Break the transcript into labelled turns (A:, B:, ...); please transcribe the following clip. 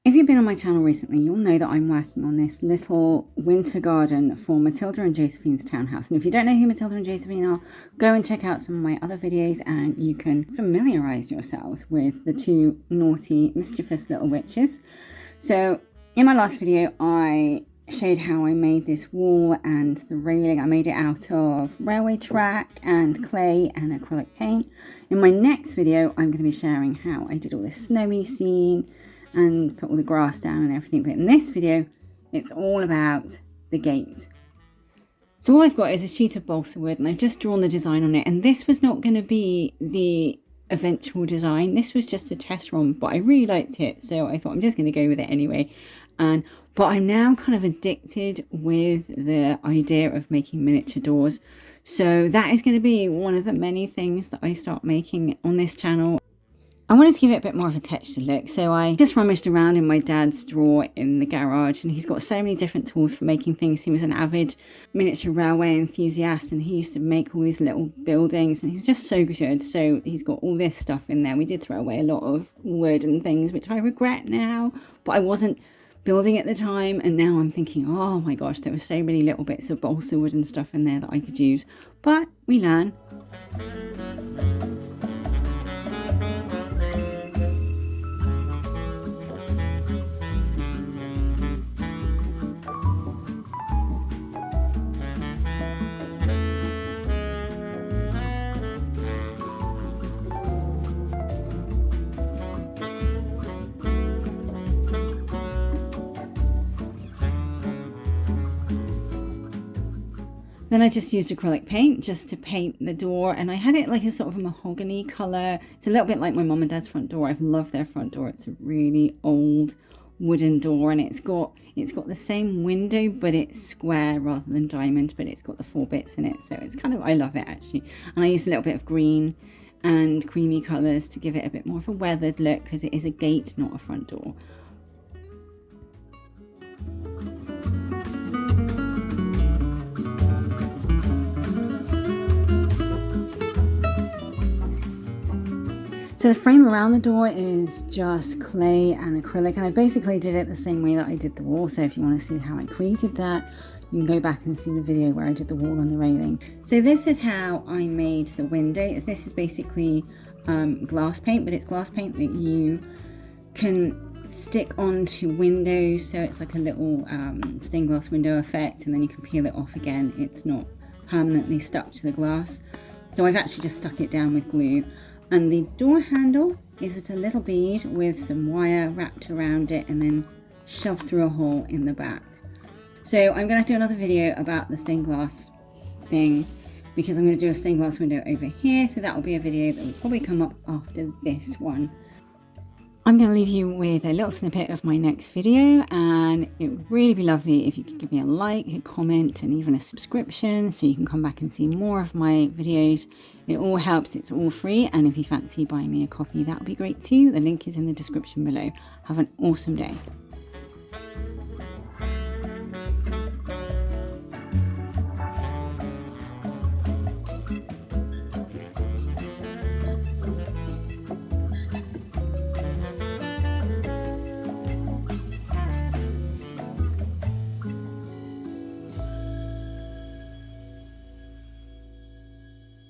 A: If you've been on my channel recently, you'll know that I'm working on this little winter garden for Matilda and Josephine's townhouse. And if you don't know who Matilda and Josephine are, go and check out some of my other videos and you can familiarise yourselves with the two naughty, mischievous little witches. So in my last video, I showed how I made this wall and the railing. I made it out of railway track and clay and acrylic paint. In my next video, I'm going to be sharing how I did all this snowy scene and put all the grass down and everything. But in this video, it's all about the gate. So all I've got is a sheet of balsa wood and I've just drawn the design on it. And this was not going to be the eventual design. This was just a test run, but I really liked it. So I thought I'm just going to go with it anyway. But I'm now kind of addicted with the idea of making miniature doors. So that is going to be one of the many things that I start making on this channel. I wanted to give it a bit more of a textured look, so I just rummaged around in my dad's drawer in the garage, and he's got so many different tools for making things. He was an avid miniature railway enthusiast, and he used to make all these little buildings, and he was just so good. So he's got all this stuff in there. We did throw away a lot of wood and things, which I regret now, but I wasn't building at the time, and now I'm thinking, oh my gosh, there were so many little bits of balsa wood and stuff in there that I could use, but we learn. Then I just used acrylic paint just to paint the door, and I had it like a sort of a mahogany colour. It's a little bit like my mum and dad's front door. I've loved their front door. It's a really old wooden door, and it's got the same window, but it's square rather than diamond, but it's got the 4 bits in it. So it's kind of, I love it actually. And I used a little bit of green and creamy colours to give it a bit more of a weathered look, because it is a gate, not a front door. So the frame around the door is just clay and acrylic, and I basically did it the same way that I did the wall. So if you want to see how I created that, you can go back and see the video where I did the wall and the railing. So this is how I made the window. This is basically glass paint, but it's glass paint that you can stick onto windows. So it's like a little stained glass window effect, and then you can peel it off again. It's not permanently stuck to the glass. So I've actually just stuck it down with glue. And the door handle is just a little bead with some wire wrapped around it and then shoved through a hole in the back. So I'm going to do another video about the stained glass thing, because I'm going to do a stained glass window over here. So that will be a video that will probably come up after this one. I'm going to leave you with a little snippet of my next video, and it would really be lovely if you could give me a like, a comment, and even a subscription so you can come back and see more of my videos. It all helps, it's all free, and if you fancy buying me a coffee, that would be great too. The link is in the description below. Have an awesome day.